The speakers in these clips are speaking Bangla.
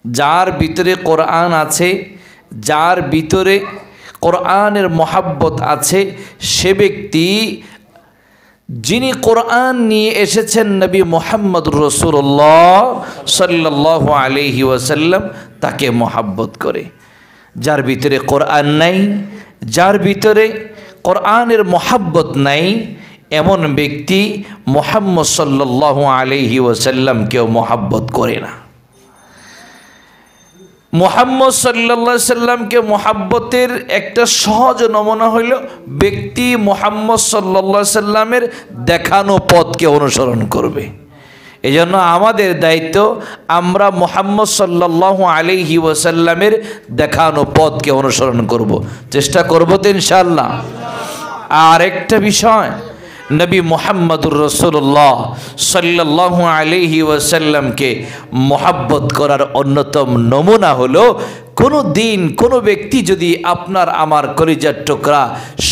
যার ভিতরে কোরআন আছে, যার ভিতরে কোরআনের মহাব্বত আছে, সে ব্যক্তি যিনি কোরআন নিয়ে এসেছেন নবী মুহাম্মদুর রাসূলুল্লাহ সাল্লাল্লাহু আলাইহি ওয়াসাল্লাম, তাকে মহাব্বত করে। যার ভিতরে কোরআন নাই, যার ভিতরে কোরআনের মহাব্বত নাই, এমন ব্যক্তি মুহাম্মদ সাল্লাল্লাহু আলাইহি ওয়াসাল্লামকেও মহাব্বত করে না। মুহাম্মদ সাল্লাল্লাহু আলাইহি সাল্লামকে মহাব্বতের একটা সহজ নমুনা হইল ব্যক্তি মুহাম্মদ সাল্লাল্লাহু আলাইহি সাল্লামের দেখানো পথকে অনুসরণ করবে। এজন্য আমাদের দায়িত্ব আমরা মুহাম্মদ সাল্লাল্লাহু আলাইহি ওয়াসাল্লামের দেখানো পথকে অনুসরণ করব, চেষ্টা করব তো ইনশাআল্লাহ। আর একটা বিষয়, নবী মুহাম্মদুর রাসূলুল্লাহ সাল্লাল্লাহু আলাইহি ওয়াসাল্লামকে মহাব্বত করার অন্যতম নমুনা হলো, কোনো দিন কোনো ব্যক্তি যদি আপনার আমার কলিজার টুকরা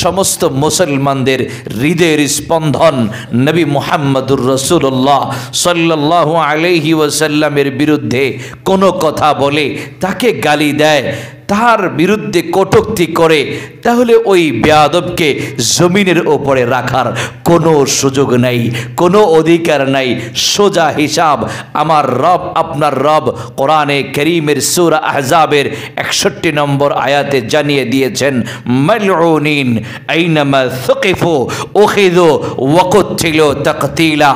সমস্ত মুসলমানদের হৃদয়ের স্পন্দন নবী মুহাম্মদুর রাসূলুল্লাহ সাল্লাল্লাহু আলাইহি ওয়াসাল্লামের বিরুদ্ধে কোনো কথা বলে, তাকে গালি দেয়, তার বিরুদ্ধে কটূক্তি করে, তাহলে ওই বেয়াদবকে জমিনের ওপরে রাখার কোনো সুযোগ নাই, কোনো অধিকার নাই। সোজা হিসাব আমার রব, আপনার রব কোরআনে কারীমের সূরা আহজাবের 61 নম্বর আয়াতে জানিয়ে দিয়েছেন, মালউনিন আইনামা সুকিফু উখিযু ওয়া কুতিলু তাকতিলা।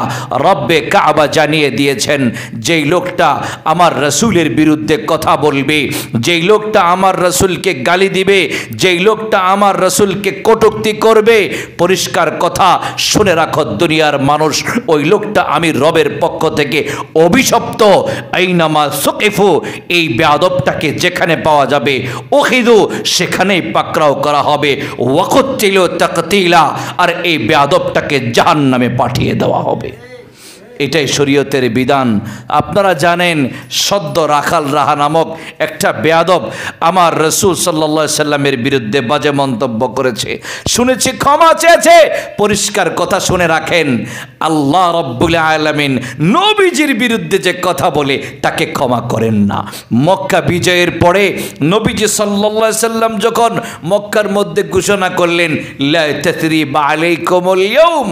রব্বে কাবা জানিয়ে দিয়েছেন, যেই লোকটা আমার রাসূলের বিরুদ্ধে কথা বলবে, যেই লোকটা আমার রাসূলকে গালি দিবে, যেই লোকটা আমার রাসূলকে কটূক্তি করবে, পরিষ্কার কথা শুনে রাখো দুনিয়ার মানুষ, ওই লোকটা আমি রবের পক্ষ থেকে অভিশপ্ত। আইনামা সুকিফু, এই বেয়াদবটাকে যেখানে পাওয়া যাবে উখিযু, সেখানেই পাকড়াও করা হবে, ওয়া কুতিলু তাকতিলা, আর এই বেয়াদবটাকে জাহান্নামে পাঠিয়ে দেওয়া হবে। এটাই শরীয়তের বিধান। আপনারা জানেন, সদ্য রাখাল রাহা নামক একটা বেয়াদব আমার রাসূল সাল্লাল্লাহু আলাইহি সাল্লামের বিরুদ্ধে বাজে মন্তব্য করেছে, শুনেছি ক্ষমা চেয়েছে। পরিষ্কার কথা শুনে রাখেন, আল্লাহ রাব্বুল আলামিন নবীজির বিরুদ্ধে যে কথা বলে তাকে ক্ষমা করেন না। মক্কা বিজয়ের পরে নবীজি সাল্লাল্লাহু আলাইহি সাল্লাম যখন মক্কার মধ্যে ঘোষণা করলেন, লা তাসরিবা আলাইকুমুল ইয়াউম,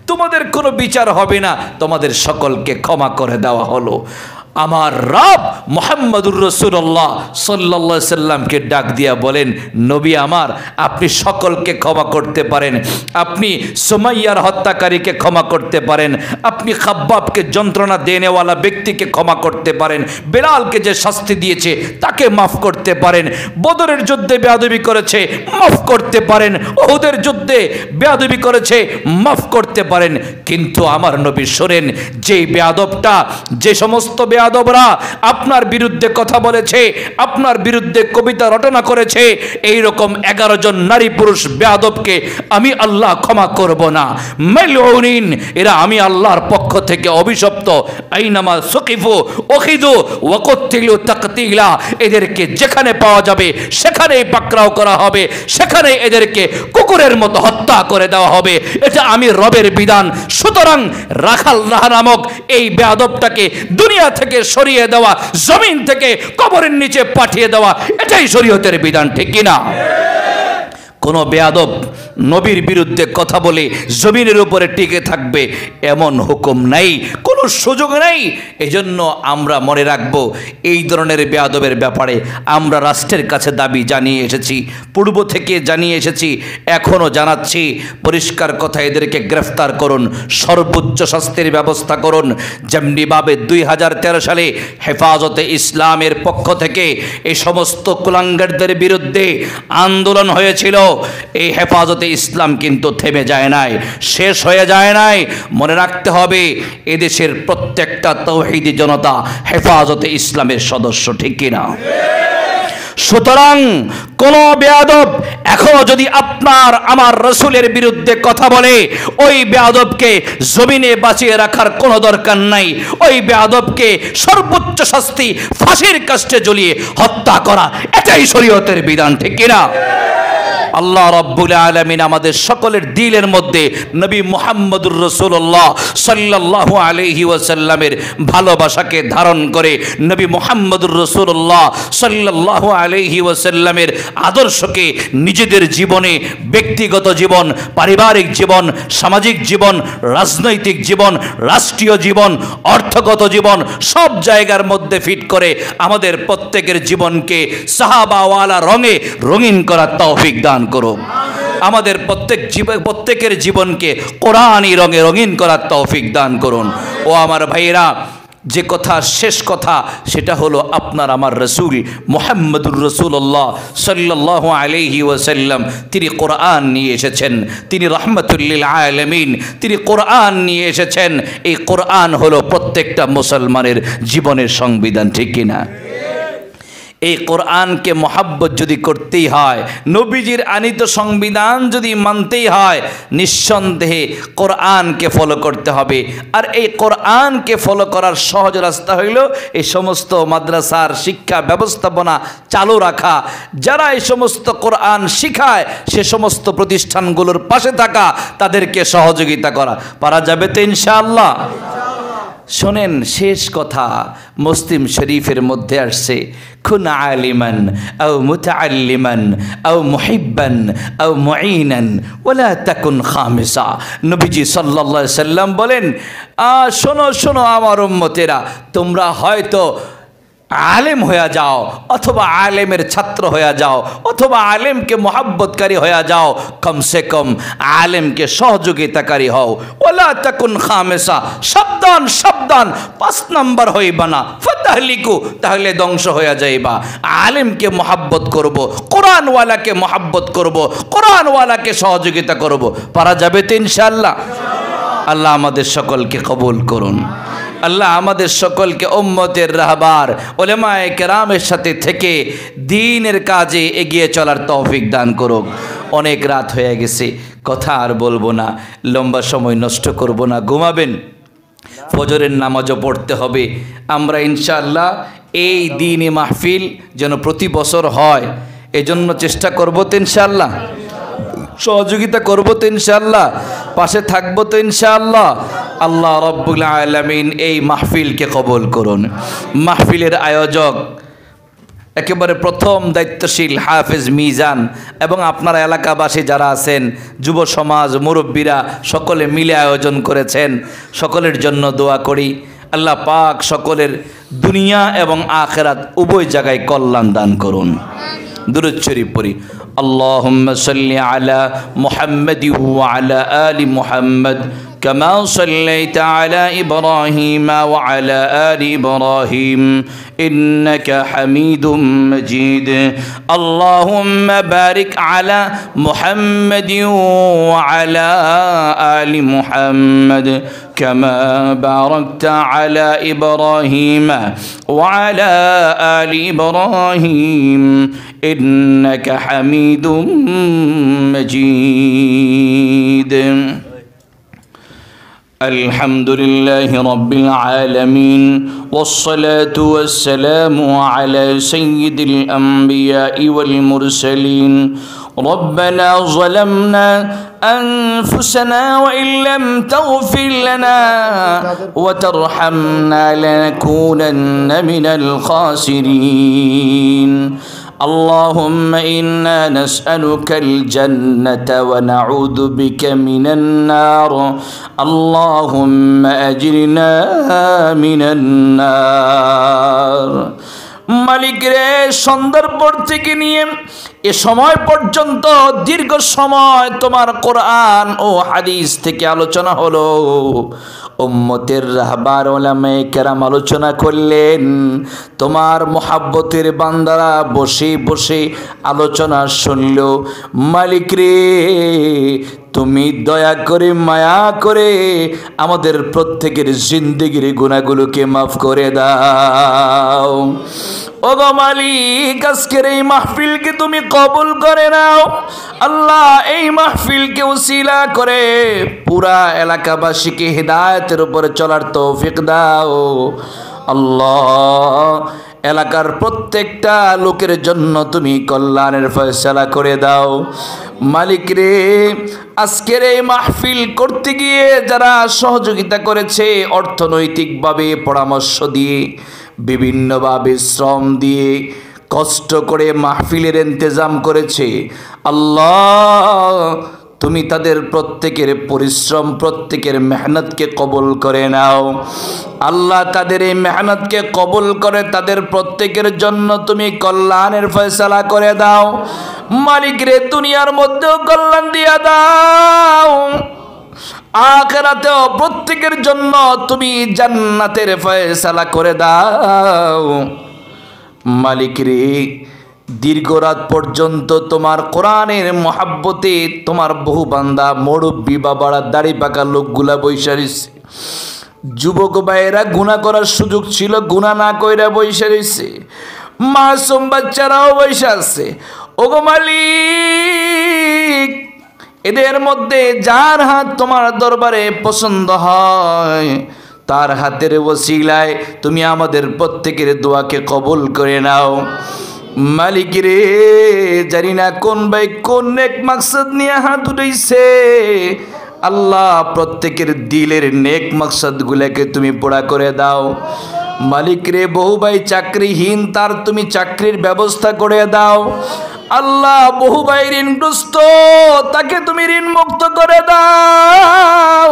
তোমাদের কোনো বিচার হবে না, তোমাদের সকলকে ক্ষমা করে দেওয়া হলো। আমার রব মুহাম্মদুর রাসূলুল্লাহ সাল্লাল্লাহু আলাইহি সাল্লামকে ডাক দিয়া বলেন, নবী আমার, আপনি সকলকে ক্ষমা করতে পারেন, আপনি সুমাইয়ার হত্যাকারীকে ক্ষমা করতে পারেন, আপনি খাব্বাবকে যন্ত্রণা দেনেওয়ালা ব্যক্তিকে ক্ষমা করতে পারেন, বেলালকে যে শাস্তি দিয়েছে তাকে মাফ করতে পারেন, বদরের যুদ্ধে বেয়াদবি করেছে মাফ করতে পারেন, উহুদের যুদ্ধে বেয়াদবি করেছে মাফ করতে পারেন। কিন্তু আমার নবী শোনেন, যেই বেয়াদবটা, যে সমস্ত বেয়াদবরা আপনার বিরুদ্ধে কথা বলেছে, আপনার বিরুদ্ধে কবিতা রটনা করেছে, এই রকম 11 জন নারী পুরুষ বেয়াদবকে আমি আল্লাহ ক্ষমা করব না। মালউনিন, এরা আমি আল্লাহর পক্ষ থেকে অভিশপ্ত। আইনামা সুকিফু উখিযু ওয়া কুতিলু তাকতিলা, এদেরকে যেখানে পাওয়া যাবে সেখানেই পাকড়াও করা হবে, সেখানে এদেরকে কুকুরের মতো হত্যা করে দেওয়া হবে। এটা আমি রবের বিধান। সুতরাং রাখাল রাহা নামক এই বেয়াদবটাকে দুনিয়া থেকে সরিয়ে দেওয়া, জমিন থেকে কবরের নিচে পাঠিয়ে দেওয়া, এটাই শরীয়তের বিধান, ঠিক কিনা? কোনো বেয়াদব নবীর বিরুদ্ধে কথা বলে জমিনের উপরে টিকে থাকবে এমন হুকুম নাই, কোনো সুযোগ নাই। এজন্য আমরা মনে রাখব, এই ধরনের বেয়াদবের ব্যাপারে আমরা রাষ্ট্রের কাছে দাবি জানিয়ে এসেছি, পূর্ব থেকে জানিয়ে এসেছি, এখনও জানাচ্ছি। পরিষ্কার কথা, এদেরকে গ্রেফতার করুন, সর্বোচ্চ শাস্তির ব্যবস্থা করুন। যেমনিভাবে 2013 সালে হেফাজতে ইসলামের পক্ষ থেকে এই সমস্ত কুলাঙ্গারদের বিরুদ্ধে আন্দোলন হয়েছিল, এই হেফাজতে ইসলাম কিন্তু থেমে যায় নাই, শেষ হয়ে যায় নাই। মনে রাখতে হবে, এদেশের প্রত্যেকটা তাওহীদি জনতা হেফাজতে ইসলামের সদস্য, ঠিক কিনা? সুতরাং কোন বেয়াদব এখনো যদি আপনার আমার রাসূলের বিরুদ্ধে কথা বলে, ওই বেয়াদবকে জমিনে বাঁচিয়ে রাখার কোনো দরকার নাই। ওই বেয়াদবকে সর্বোচ্চ শাস্তি ফাঁসির কাস্টে ঝুলিয়ে হত্যা করা, এটাই শরীয়তের বিধান, ঠিক কিনা? আল্লাহ রাব্বুল আলামিন আমাদের সকলের দিলের মধ্যে নবী মুহাম্মদুর রাসূলুল্লাহ সাল্লাল্লাহু আলাইহি ওয়াসাল্লামের ভালোবাসাকে ধারণ করে নবী মুহাম্মদুর রাসূলুল্লাহ সাল্লাল্লাহু আলাইহি ওয়াসাল্লামের আদর্শকে নিজেদের জীবনে, ব্যক্তিগত জীবন, পারিবারিক জীবন, সামাজিক জীবন, রাজনৈতিক জীবন, রাষ্ট্রীয় জীবন, অর্থগত জীবন সব জায়গার মধ্যে ফিট করে আমাদের প্রত্যেকের জীবনকে সাহাবাওয়ালা রঙে রঙিন করার তৌফিক দান করো। আমাদের প্রত্যেকের জীবনকে কোরআনী রঙে রঙিন করার তৌফিক দান করুন। ও আমার ভাইয়েরা, যে কথা শেষ কথা সেটা হলো আপনার আমার রসুল মুহাম্মদুর রাসূলুল্লাহ সাল্লাল্লাহু আলাইহি ওয়াসাল্লাম তিনি কোরআন নিয়ে এসেছেন, তিনি রাহমাতুল লিল আলামিন, তিনি কোরআন নিয়ে এসেছেন। এই কোরআন হলো প্রত্যেকটা মুসলমানের জীবনের সংবিধান, ঠিক কিনা? এই কোরআনকে মহাব্বত যদি করতেই হয়, নবীজির আনিত সংবিধান যদি মানতেই হয়, নিঃসন্দেহে কোরআনকে ফলো করতে হবে। আর এই কোরআনকে ফলো করার সহজ রাস্তা হইল এই সমস্ত মাদ্রাসার শিক্ষা ব্যবস্থাপনা চালু রাখা, যারা এই সমস্ত কোরআন শিখায় সে সমস্ত প্রতিষ্ঠানগুলোর পাশে থাকা, তাদেরকে সহযোগিতা করা। পারা যাবে তো ইনশাআল্লাহ? শোনেন, শেষ কথা মুসলিম শরীফের মধ্যে আসছে, কুন আলিমান আও মুতাআল্লিমান আও মুহিব্বান আও মুঈনান ওয়ালা তাকুন খামিসা। নবীজি সাল্লাল্লাহু আলাইহি সাল্লাম বলেন, শোনো শোনো আমার উম্মতেরা, তোমরা হয়তো আলেম হয়ে যাও, অথবা আলেমের ছাত্র হয়ে যাও, অথবা আলেমকে মহাব্বতকারী হয়ে যাও, কমসে কম আলেমকে সহযোগিতাকারী হও। ওয়ালা তাকুন খামিসা, সাবধান সাবধান, 5 নাম্বার হইবা না, ফাতাহলিকু, তাহলে ধ্বংস হয়ে যাইবা। আলেমকে মহাব্বত করব, কোরআনওয়ালাকে মহাব্বত করব, কোরআনওয়ালাকে সহযোগিতা করব। পারা যাবে তো ইনশাআল্লাহ? আল্লাহ আমাদের সকলকে কবুল করুন। আল্লাহ আমাদের সকলকে উম্মতের রাহবার উলামায়ে কেরামের সাথে থেকে দ্বীনের কাজে এগিয়ে চলার তৌফিক দান করুক। অনেক রাত হয়ে গেছে, কথা আর বলবো না, লম্বা সময় নষ্ট করব না, ঘুমাবেন, ফজরের নামাজও পড়তে হবে। আমরা ইনশাআল্লাহ এই দ্বীনি মাহফিল যেন প্রতি বছর হয়, এজন্য চেষ্টা করব তো ইনশাআল্লাহ, সহযোগিতা করব তো ইনশাআল্লাহ, পাশে থাকবো তো ইনশাআল্লাহ। আল্লাহ রাব্বুল আলামিন এই মাহফিলকে কবুল করুন। মাহফিলের আয়োজক একেবারে প্রথম দায়িত্বশীল হাফেজ মিজান এবং আপনারা এলাকাবাসী যারা আছেন, যুব সমাজ, মুরব্বীরা সকলে মিলে আয়োজন করেছেন। সকলের জন্য দোয়া করি, আল্লাহ পাক সকলের দুনিয়া এবং আখিরাত উভয় জায়গায় কল্যাণ দান করুন। দুরূদ শরীফ পড়ি। আল্লাহুম্মা সাল্লি আলা মুহাম্মাদিন ওয়া আলা আলি মুহাম্মাদ كما صليت على إبراهيم وعلى آل إبراهيم إنك حميد مجيد اللهم بارك على محمد وعلى آل محمد كما باركت على إبراهيم وعلى آل إبراهيم إنك حميد مجيد الحمد لله رب العالمين والصلاة والسلام على سيد الأنبياء والمرسلين ربنا ظلمنا أنفسنا وإن لم تغفر لنا وترحمنا لنكونن من الخاسرين اللهم إنا نسألك الجنة ونعوذ بك من النار اللهم أجرنا من النار মালিক রে, সন্ধ্যার পর থেকে নিয়ে এ সময় পর্যন্ত দীর্ঘ সময় তোমার কোরআন ও হাদিস থেকে আলোচনা হলো। উম্মতের রাহবার উলামায়ে কেরাম আলোচনা করলেন, তোমার মুহাব্বতের বান্দারা বসে বসে আলোচনা শুনল। মালিক রে, তুমি দয়া করে মায়া করে আমাদের প্রত্যেকের জিন্দেগির গুনাহগুলোকে মাফ করে দাও। ওগো মালিক, আজকের এই মাহফিলকে তুমি কবুল করে নাও। আল্লাহ, এই মাহফিলকে উসিলা করে পুরা এলাকাবাসীকে হিদায়াতের উপরে চলার তৌফিক দাও। আল্লাহ, এলাকার প্রত্যেকটা লোকের জন্য তুমি কল্যাণের ফয়সালা করে দাও। মালিক রে, আজকের এই মাহফিল করতে গিয়ে যারা সহযোগিতা করেছে, অর্থনৈতিকভাবে পরামর্শ দিয়ে, বিভিন্নভাবে শ্রম দিয়ে, কষ্ট করে মাহফিলের ইন্তজাম করেছে, আল্লাহ তুমি তাদের প্রত্যেকের পরিশ্রম, প্রত্যেকের মেহনতকে কবুল করে নাও। আল্লাহ তাদের এই মেহনতকে কবুল করে তাদের প্রত্যেকের জন্য তুমি কল্যাণের ফয়সালা করে দাও। মালিক রে, দুনিয়ার মধ্যেও কল্যাণ দিয়া দাও, আখিরাতেও প্রত্যেকের জন্য তুমি জান্নাতের ফয়সালা করে দাও। মালিক রে, দীর্ঘ রাত পর্যন্ত তোমার কোরআনের মহাব্বতে তোমার বহু বান্দা, মুরব্বি বাবারা, দাড়ি পাকা লোকগুলা বৈশা রইছে। যুবক ভাইয়েরা গুনাহ করার সুযোগ ছিল, গুনাহ না কইরা বৈশা রইছে। মাসুম বাচ্চারাও বৈশা আছে। ওগো মালিক, এদের মধ্যে যার হাত তোমার দরবারে পছন্দ হয়, তার হাতের ওসিলায় তুমি আমাদের প্রত্যেকের দোয়াকে কবুল করে নাও। মালিক রে, জানি না কোন ভাই কোন নেক মাকসাদ নিয়ে হাত উঠাইছে, আল্লাহ প্রত্যেকের দিলের নেক মাকসাদ গুলাকে তুমি পুরা করে দাও। মালিক রে, বহু ভাই চাকরিহীন, তার তুমি চাকরির ব্যবস্থা করে দাও। আল্লাহ বহু ভাই ঋণগ্রস্ত, তাকে তুমি ঋণ মুক্ত করে দাও।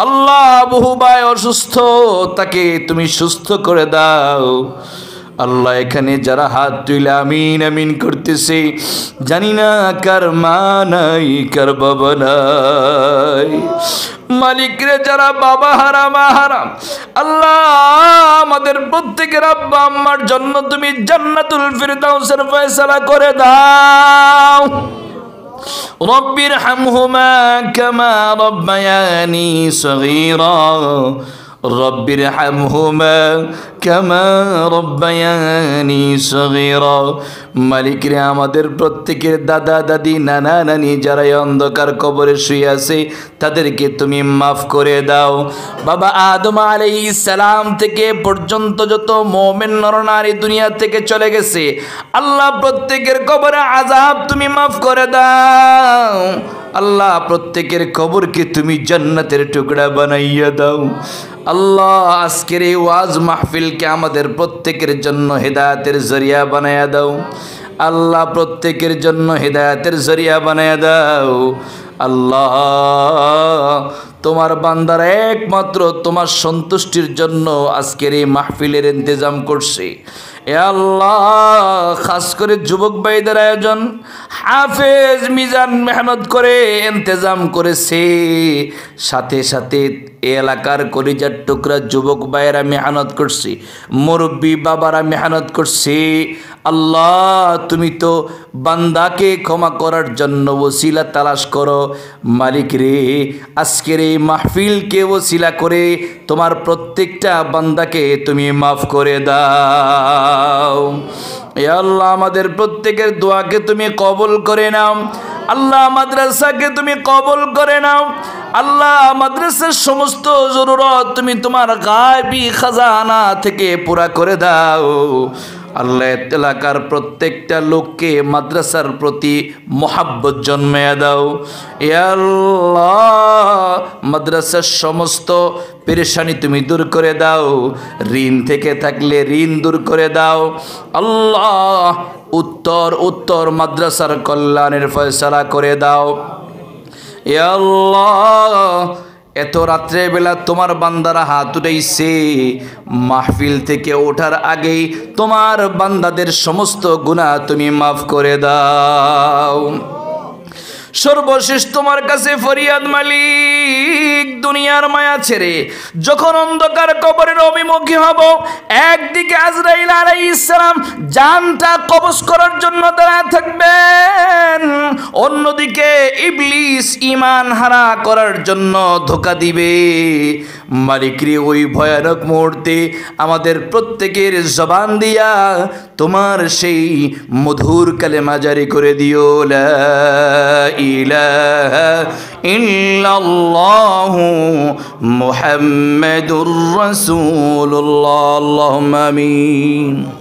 আল্লাহ বহু ভাই অসুস্থ, তাকে তুমি সুস্থ করে দাও। আল্লাহ এখানে যারা হাত তুলে আমিন আমিন করতেছে, জানি না কার মা নাই, কার বাবা নাই। মালিক রে, যারা বাবা হারা মা হারা, আল্লাহ আমাদের প্রত্যেকের আব্বা আম্মার জন্য তুমি জান্নাতুল ফিরদাউসের ফয়সালা করে দাও। রব্বির হামহুমা কামা রব্বায়ানি সগীরা, রব্বির হামহুমা কামা রব্বায়ানি সগীরা। মালিক রে, আমাদের প্রত্যেকের দাদা দাদি, নানা নানি যারা অন্ধকার কবরে শুয়ে আছে, তাদেরকে তুমি মাফ করে দাও। বাবা আদম আলাইহিস সালাম থেকে পর্যন্ত যত মুমিন নরনারী দুনিয়া থেকে চলে গেছে, আল্লাহ প্রত্যেকের কবরে আযাব তুমি মাফ করে দাও। আল্লাহ প্রত্যেকের কবরকে তুমি জান্নাতের টুকরা বানাইয়া দাও। আল্লাহ আজকের এই ওয়াজ মাহফিলকে আমাদের প্রত্যেকের জন্য হেদায়েতের জরিয়া বানায়া দাও। আল্লাহ প্রত্যেকের জন্য হেদায়েতের জরিয়া বানায়া দাও। আল্লাহ তোমার বান্দারা একমাত্র তোমার সন্তুষ্টির জন্য আজকের এই মাহফিলের ইন্তজাম করছে। এ আল্লাহ, খাস করে যুবক ভাইদের আয়োজন, হাফেজ মিজান মেহনত করে ইন্তজাম করেছে, সাথে সাথে এলাকার কলিজার টুকরা যুবক ভাইয়েরা মেহনত করছে, মুরব্বী বাবারা মেহনত করছে। আল্লাহ তুমি তো বান্দাকে ক্ষমা করার জন্য ওসিলা তালাশ করো। মালিক রে, আজকের এই মাহফিলকে ওসিলা করে তোমার প্রত্যেকটা বান্দাকে তুমি মাফ করে দাও। এ আল্লাহ, আমাদের প্রত্যেকের দোয়াকে তুমি কবুল করে নাও। আল্লাহ মাদ্রাসাকে তুমি কবুল করে নাও। আল্লাহ মাদ্রাসার সমস্ত জরুরত তুমি তোমার গায়বী খাজানা থেকে পুরা করে দাও। আল্লাহ এলাকার প্রত্যেকটা লোককে মাদ্রাসার প্রতি মোহাব্বত জন্মায়া দাও। এ আল্লাহ, মাদ্রাসার সমস্ত পেরেশানি তুমি দূর করে দাও। ঋণ থেকে থাকলে ঋণ দূর করে দাও। আল্লাহ উত্তর উত্তর মাদ্রাসার কল্যাণের ফয়সালা করে দাও। এ আল্লাহ, এত রাত্রে বেলা তোমার বান্দারা হাত উঠাইছে, মাহফিল থেকে ওঠার আগেই তোমার বান্দাদের সমস্ত গুনাহ তুমি মাফ করে দাও। সর্বশেষ তোমার কাছে ফরিয়াদ মালিক, দুনিয়ার মায়া ছেড়ে যখন অন্ধকার কবরের অভিমুখী হব, একদিকে আজরাইল আলাইহিস সালাম জানটা কবজ করার জন্য দাঁড়ায় থাকবেন, অন্যদিকে ইবলিস ঈমান হারা করার জন্য ধোঁকা দিবে। মালিক রে, ওই ভয়ানক মুহূর্তে আমাদের প্রত্যেকের জবান দিয়া তোমার সেই মধুর কালেমা জারি করে দিও, লা ইলাহা ইল্লাল্লাহু মুহাম্মাদুর রাসূলুল্লাহ। আল্লাহুম্মা আমিন।